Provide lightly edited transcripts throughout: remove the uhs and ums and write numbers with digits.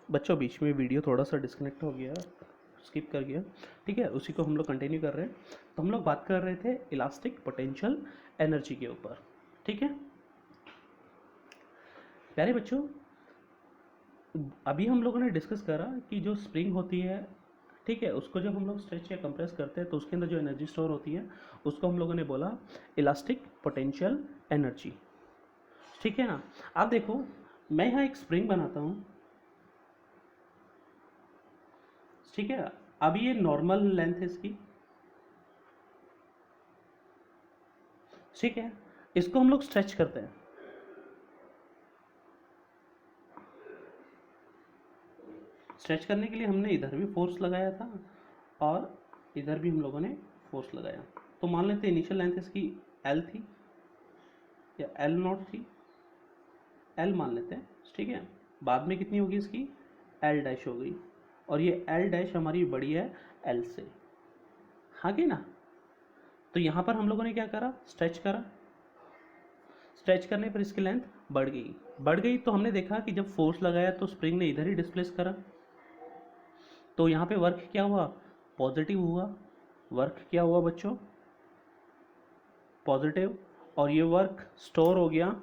बच्चों बीच में वीडियो थोड़ा सा डिस्कनेक्ट हो गया, स्किप कर गया, ठीक है, उसी को हम लोग कंटिन्यू कर रहे हैं। तो हम लोग बात कर रहे थे इलास्टिक पोटेंशियल एनर्जी के ऊपर, ठीक है प्यारे बच्चों। अभी हम लोगों ने डिस्कस करा कि जो स्प्रिंग होती है, ठीक है, उसको जब हम लोग स्ट्रेच या कंप्रेस करते हैं तो उसके अंदर जो एनर्जी स्टोर होती है उसको हम लोगों ने बोला इलास्टिक पोटेंशियल एनर्जी, ठीक है ना। आप देखो, मैं यहाँ एक स्प्रिंग बनाता हूँ, ठीक है। अब ये नॉर्मल लेंथ है इसकी, ठीक है। इसको हम लोग स्ट्रेच करते हैं, स्ट्रेच करने के लिए हमने इधर भी फोर्स लगाया था और इधर भी हम लोगों ने फोर्स लगाया। तो मान लेते हैं इनिशियल लेंथ इसकी एल थी या एल नॉट थी, एल मान लेते हैं, ठीक है। बाद में कितनी होगी इसकी, एल डैश हो गई, और ये एल डैश हमारी बड़ी है एल से, हाँ कि ना। तो यहाँ पर हम लोगों ने क्या करा, स्ट्रेच करा, स्ट्रेच करने पर इसकी लेंथ बढ़ गई, बढ़ गई तो हमने देखा कि जब फोर्स लगाया तो स्प्रिंग ने इधर ही डिस्प्लेस करा, तो यहाँ पे वर्क क्या हुआ, पॉजिटिव हुआ। वर्क क्या हुआ बच्चों, पॉजिटिव, और ये वर्क स्टोर हो गया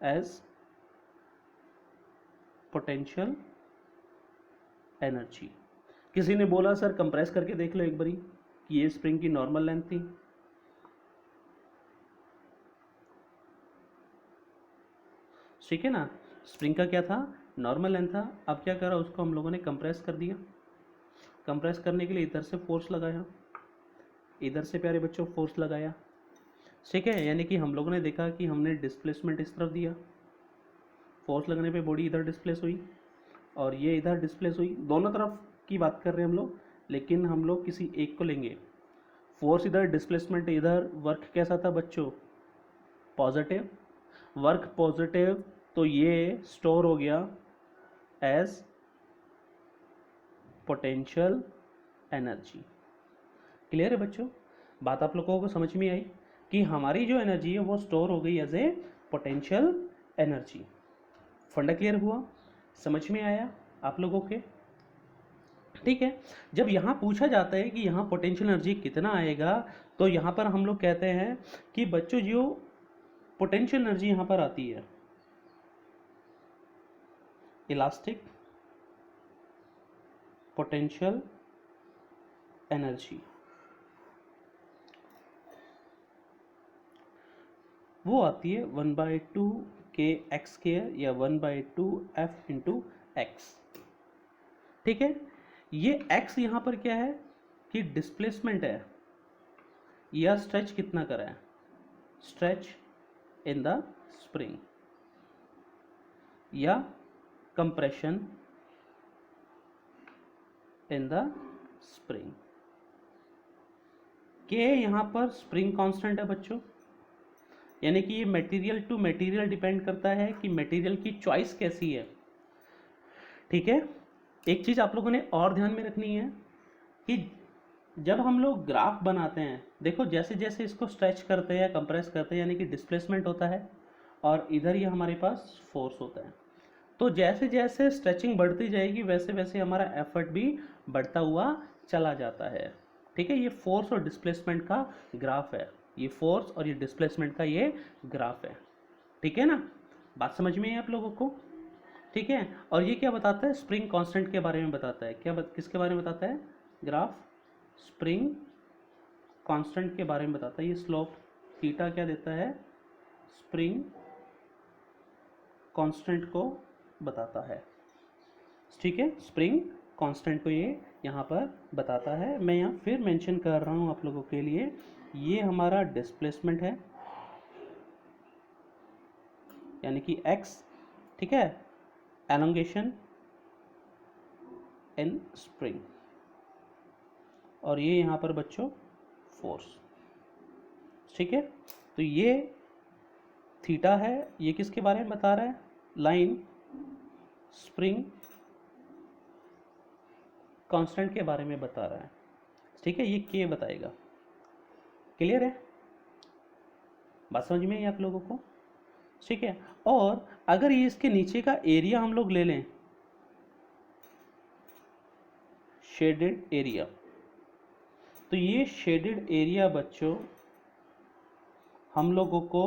एज पोटेंशियल एनर्जी। किसी ने बोला सर कंप्रेस करके देख लो एक बारी कि ये स्प्रिंग की नॉर्मल लेंथ थी, ठीक है ना, स्प्रिंग का क्या था, नॉर्मल लेंथ था। अब क्या करा, उसको हम लोगों ने कंप्रेस कर दिया, कंप्रेस करने के लिए इधर से फोर्स लगाया, इधर से प्यारे बच्चों फोर्स लगाया, ठीक है। यानी कि हम लोगों ने देखा कि हमने डिस्प्लेसमेंट इस तरफ दिया, फोर्स लगने पे बॉडी इधर डिस्प्लेस हुई और ये इधर डिस्प्लेस हुई, दोनों तरफ की बात कर रहे हैं हम लोग, लेकिन हम लोग किसी एक को लेंगे। फोर्स इधर, डिस्प्लेसमेंट इधर, वर्क कैसा था बच्चों, पॉजिटिव, वर्क पॉजिटिव, तो ये स्टोर हो गया एज पोटेंशियल एनर्जी। क्लियर है बच्चों, बात आप लोगों को समझ में आई कि हमारी जो एनर्जी है वो स्टोर हो गई एज ए पोटेंशियल एनर्जी। फंडा क्लियर हुआ, समझ में आया आप लोगों के, ठीक है। जब यहाँ पूछा जाता है कि यहाँ पोटेंशियल एनर्जी कितना आएगा, तो यहाँ पर हम लोग कहते हैं कि बच्चों जो पोटेंशियल एनर्जी यहाँ पर आती है, इलास्टिक पोटेंशियल एनर्जी, वो आती है 1/2 के एक्स स्क्वायर या 1/2 एफ इंटू एक्स, ठीक है। ये एक्स यहाँ पर क्या है कि डिस्प्लेसमेंट है, या स्ट्रेच कितना करा है, स्ट्रेच इन द स्प्रिंग, या कंप्रेशन इन द स्प्रिंग। के यहाँ पर स्प्रिंग कांस्टेंट है बच्चों, यानी कि ये मटेरियल टू मटेरियल डिपेंड करता है कि मटेरियल की चॉइस कैसी है, ठीक है। एक चीज़ आप लोगों ने और ध्यान में रखनी है कि जब हम लोग ग्राफ बनाते हैं, देखो जैसे जैसे इसको स्ट्रेच करते हैं या कंप्रेस करते हैं, यानी कि डिस्प्लेसमेंट होता है और इधर ये हमारे पास फोर्स होता है, तो जैसे जैसे स्ट्रेचिंग बढ़ती जाएगी वैसे वैसे हमारा एफर्ट भी बढ़ता हुआ चला जाता है, ठीक है। ये फोर्स और डिस्प्लेसमेंट का ग्राफ है, ये फोर्स और ये डिस्प्लेसमेंट का ये ग्राफ है, ठीक है ना, बात समझ में है आप लोगों को, ठीक है। और ये क्या बताता है, स्प्रिंग कांस्टेंट के बारे में बताता है, किसके बारे में बताता है, ग्राफ स्प्रिंग कांस्टेंट के बारे में बताता है। ये स्लोप थीटा क्या देता है, स्प्रिंग कांस्टेंट को बताता है, ठीक है, स्प्रिंग कांस्टेंट को ये यहाँ पर बताता है। मैं यहाँ फिर मेंशन कर रहा हूँ आप लोगों के लिए, ये हमारा डिस्प्लेसमेंट है यानी कि x, ठीक है, एलोंगेशन इन स्प्रिंग, और ये यहाँ पर बच्चों फोर्स, ठीक है। तो ये थीटा है, ये किसके बारे में बता रहा है, लाइन स्प्रिंग कांस्टेंट के बारे में बता रहा है, ठीक है, ये के बताएगा। क्लियर है, बात समझ में आई आप लोगों को, ठीक है। और अगर ये इसके नीचे का एरिया हम लोग ले लें, शेडेड एरिया, तो ये शेडेड एरिया बच्चों हम लोगों को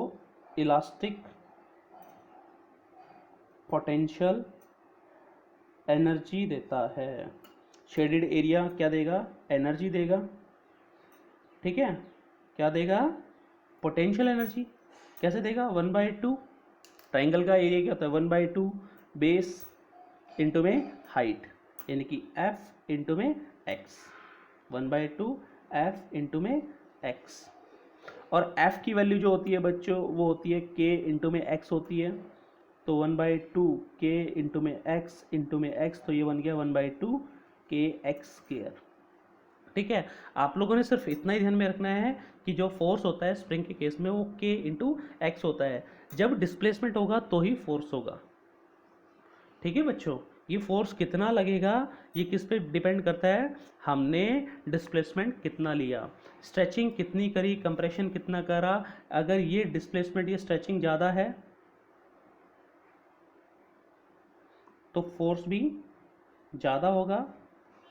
इलास्टिक पोटेंशियल एनर्जी देता है। शेडेड एरिया क्या देगा? एनर्जी देगा। ठीक है, क्या देगा? Potential energy. कैसे देगा? 1/2, ट्राइंगल का एरिया क्या होता है? 1/2 बेस इंटू में हाइट, यानी कि एफ इंटू में एक्स, 1/2 एफ इंटू में एक्स। और एफ की वैल्यू जो होती है बच्चों वो होती है के इंटू में एक्स होती है, तो 1/2 के इंटू में एक्स, तो ये बन गया 1/2 के एक्स स्क्वायर। ठीक है, आप लोगों ने सिर्फ इतना ही ध्यान में रखना है कि जो फोर्स होता है स्प्रिंग के केस में वो के इंटू एक्स होता है, जब डिस्प्लेसमेंट होगा तो ही फोर्स होगा। ठीक है बच्चों, ये फोर्स कितना लगेगा ये किस पे डिपेंड करता है? हमने डिस्प्लेसमेंट कितना लिया, स्ट्रेचिंग कितनी करी, कंप्रेशन कितना करा। अगर ये डिस्प्लेसमेंट ये स्ट्रेचिंग ज़्यादा है तो फोर्स भी ज़्यादा होगा,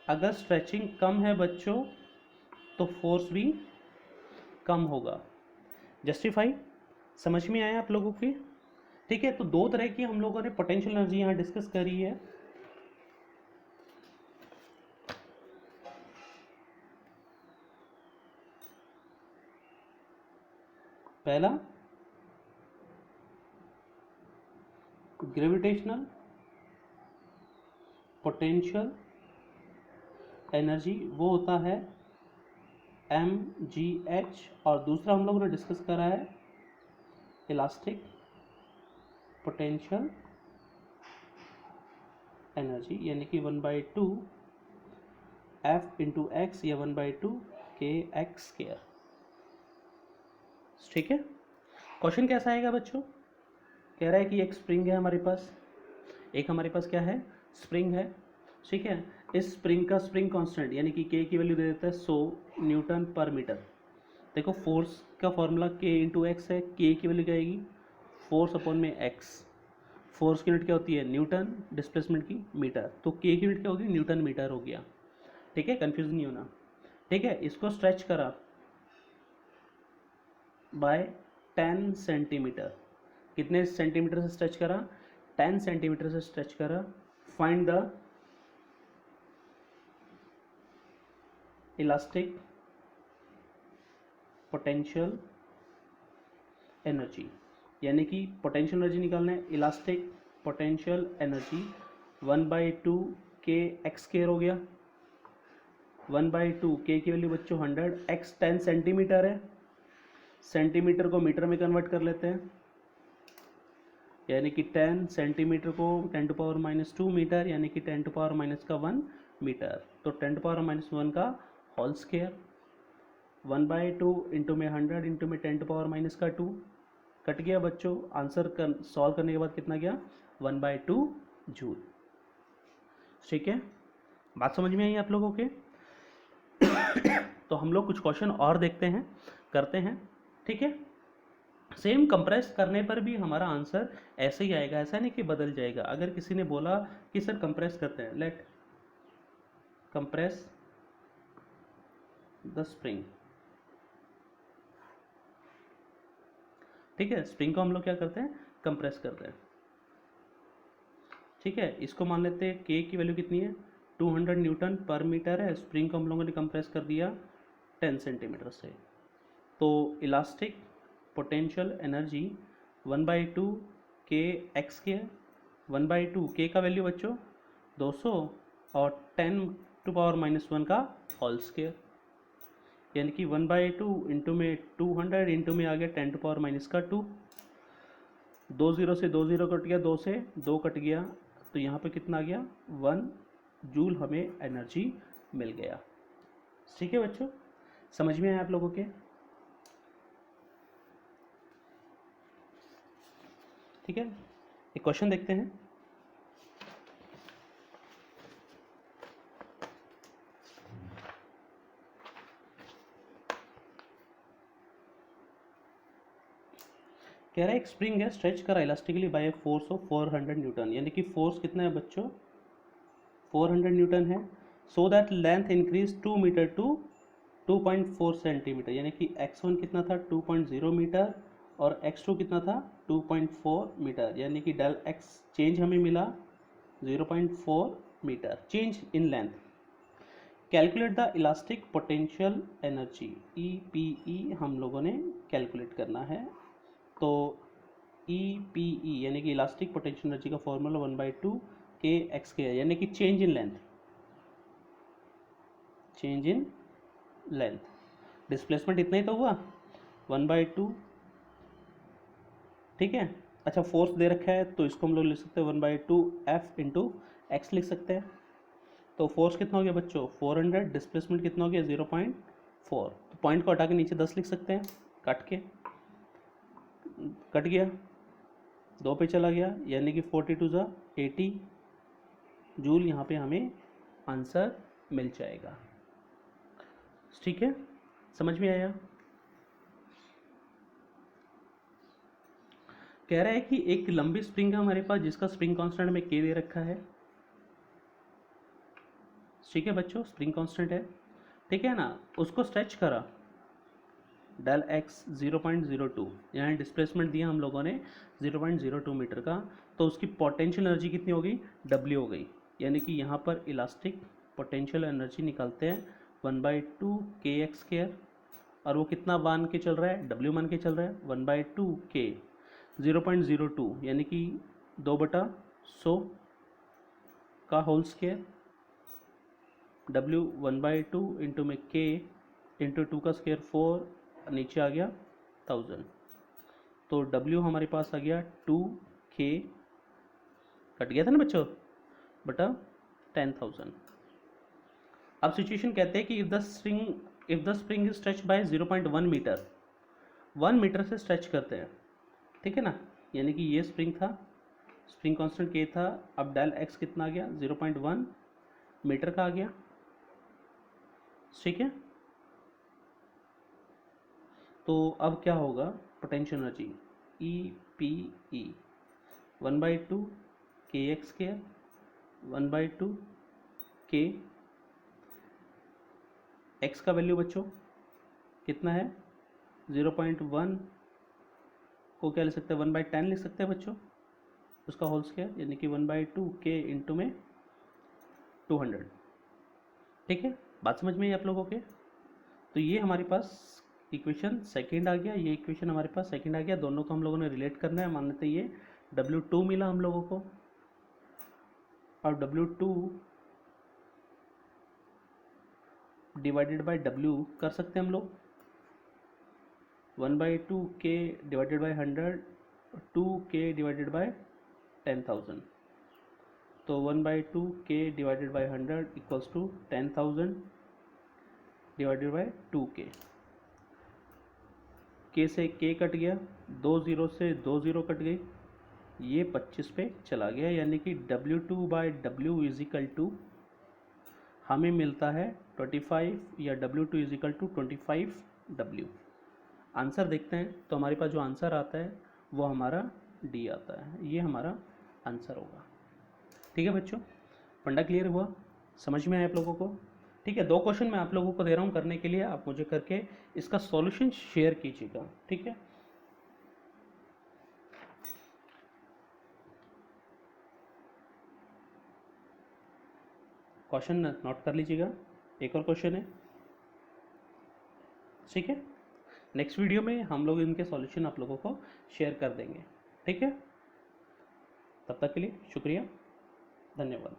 अगर स्ट्रेचिंग कम है बच्चों तो फोर्स भी कम होगा। जस्टिफाई समझ में आया आप लोगों की? ठीक है, तो दो तरह की हम लोगों ने पोटेंशियल एनर्जी यहाँ डिस्कस करी है। पहला ग्रेविटेशनल पोटेंशियल एनर्जी, वो होता है mgh, और दूसरा हम लोगों ने डिस्कस करा है इलास्टिक पोटेंशियल एनर्जी, यानी कि 1/2 एफ इंटू एक्स या 1/2 के एक्स स्क्वायर। ठीक है, क्वेश्चन कैसा आएगा बच्चों? कह रहा है कि एक स्प्रिंग है हमारे पास, एक हमारे पास क्या है? स्प्रिंग है। ठीक है, इस स्प्रिंग का स्प्रिंग कांस्टेंट यानी कि के की वैल्यू दे देता है 100 न्यूटन पर मीटर। देखो फोर्स का फॉर्मूला के इंटू एक्स है, के की वैल्यू क्या आएगी? फोर्स अपॉन में एक्स। फोर्स की यूनिट क्या होती है? न्यूटन, डिस्प्लेसमेंट की मीटर, तो के की यूनिट क्या होगी? न्यूटन मीटर हो गया। ठीक है, कंफ्यूज नहीं होना। ठीक है, इसको स्ट्रेच करा बाय 10 सेंटीमीटर। कितने सेंटीमीटर से स्ट्रेच करा? 10 सेंटीमीटर से स्ट्रेच करा। Find the elastic potential energy, यानी कि पोटेंशियल एनर्जी निकालना है। इलास्टिक पोटेंशियल एनर्जी 1/2 के एक्स स्क्वायर हो गया। 1/2 के की वैल्यू बच्चों 100, एक्स 10 सेंटीमीटर है, सेंटीमीटर को मीटर में कन्वर्ट कर लेते हैं, यानी कि 10 सेंटीमीटर को 10⁻² मीटर, यानी कि 10⁻⁻1 मीटर, तो 10⁻⁻1 का होल स्क्वायर। 1/2 इंटू में 100 इंटू में 10⁻⁻2 कट गया बच्चों। आंसर सॉल्व करने के बाद कितना गया? 1/2 जूल। ठीक है, बात समझ में आई आप लोगों के? तो हम लोग कुछ क्वेश्चन और देखते हैं, करते हैं। ठीक है, सेम कंप्रेस करने पर भी हमारा आंसर ऐसे ही आएगा, ऐसा नहीं कि बदल जाएगा। अगर किसी ने बोला कि सर कंप्रेस करते हैं, लेट कंप्रेस द स्प्रिंग। ठीक है, स्प्रिंग को हम लोग क्या करते हैं? कंप्रेस करते हैं। ठीक है, इसको मान लेते हैं के की वैल्यू कितनी है? 200 न्यूटन पर मीटर है। स्प्रिंग को हम लोगों ने कंप्रेस कर दिया 10 सेंटीमीटर से, तो इलास्टिक पोटेंशियल एनर्जी 1/2 के एक्स स्क्वायर। 1/2 के का वैल्यू बच्चों 200 और 10⁻⁻1 का होल स्क्वायर, यानी कि 1/2 इंटू में 200 इंटू में आ गया 10⁻⁻2। 2 0 से 2 0 कट गया, 2 से 2 कट गया, तो यहाँ पे कितना आ गया? 1 जूल हमें एनर्जी मिल गया। ठीक है बच्चों, समझ में आया आप लोगों के? ठीक है, एक क्वेश्चन देखते हैं। कह रहा है एक स्प्रिंग है स्ट्रेच करा elastically by a force of 400 newton, यानी कि फोर्स कितना है बच्चों 400 न्यूटन है। So that length increase 2 metre to 2.4 centimetre, यानी कि x1 कितना था 2.0 मीटर और x2 कितना था 2.4 मीटर, यानी कि डेल x चेंज हमें मिला 0.4 metre change in length. Calculate the elastic potential energy EPE हम लोगों ने कैलकुलेट करना है। तो EPE यानी कि इलास्टिक पोटेंशियल एनर्जी का फॉर्मूला 1/2 kx है, यानी कि change in length, change in length. Displacement इतना ही तो हुआ 1/2, ठीक है। अच्छा फोर्स दे रखा है तो इसको हम लोग लिख सकते हैं 1/2 F इंटू एक्स लिख सकते हैं। तो फोर्स कितना हो गया बच्चों 400, डिस्प्लेसमेंट कितना हो गया 0.4, तो पॉइंट को हटा के नीचे 10 लिख सकते हैं, कट गया 2 पे चला गया, यानी कि 42 80 जूल यहाँ पे हमें आंसर मिल जाएगा। ठीक है, समझ में आया। कह रहा है कि एक लंबी स्प्रिंग है हमारे पास जिसका स्प्रिंग कांस्टेंट में k दे रखा है, ठीक है बच्चों, स्प्रिंग कांस्टेंट है, ठीक है ना। उसको स्ट्रेच करा डेल x 0.02, यहाँ डिस्प्लेसमेंट दिया हम लोगों ने 0.02 मीटर का, तो उसकी पोटेंशियल एनर्जी कितनी हो गई W हो गई, यानी कि यहाँ पर इलास्टिक पोटेंशियल एनर्जी निकालते हैं 1/2 kx², और वो कितना मान के चल रहा है W मान के चल रहा है 1/2 k 0.02, यानी कि 2/100 का होल स्क्वायर, W 1/2 इंटू में k इंटू 2 का स्क्वायर 4, नीचे आ गया 1000, तो W हमारे पास आ गया 2k, कट गया था ना बच्चों, बटा 10,000। अब सिचुएशन कहते हैं कि if the spring is stretch by 0.1 metre, 1 metre से स्ट्रेच करते हैं, ठीक है ना, यानी कि ये स्प्रिंग था, स्प्रिंग कांस्टेंट k था, अब डेल x कितना आ गया 0.1 मीटर का आ गया, ठीक है। तो अब क्या होगा potential energy EPE 1/2 kx², 1/2 k, x का वैल्यू बच्चों कितना है 0.1 को क्या लिख सकते हैं 1/10 लिख सकते हैं बच्चों, उसका होल स्क्वायर, यानी कि 1/2 k इंटू में 200, ठीक है। बात समझ में आई आप लोगों के। तो ये हमारे पास इक्वेशन सेकंड आ गया, ये इक्वेशन हमारे पास सेकंड आ गया, दोनों को हम लोगों ने रिलेट करना है। मान लेते हैं ये W2 मिला हम लोगों को, और W2 डिवाइडेड बाय W कर सकते हैं हम लोग 1/2 k divided by 100, 2k divided by 10,000, तो 1/2 k divided by 100 equals to 10,000 divided by 2k, k से k कट गया, 2 0 से 2 0 कट गई, ये 25 पे चला गया, यानी कि W2/W इज इक्वल टू हमें मिलता है 25, या W2 is equal to 25W। Answer देखते हैं तो हमारे पास जो आंसर आता है वो हमारा D आता है, ये हमारा आंसर होगा। ठीक है बच्चों, फंडा क्लियर हुआ, समझ में आया आप लोगों को। ठीक है, 2 क्वेश्चन मैं आप लोगों को दे रहा हूँ करने के लिए, आप मुझे करके इसका सॉल्यूशन शेयर कीजिएगा, ठीक है। क्वेश्चन नोट कर लीजिएगा, एक और क्वेश्चन है, ठीक है। नेक्स्ट वीडियो में हम लोग इनके सॉल्यूशन आप लोगों को शेयर कर देंगे, ठीक है। तब तक के लिए शुक्रिया, धन्यवाद।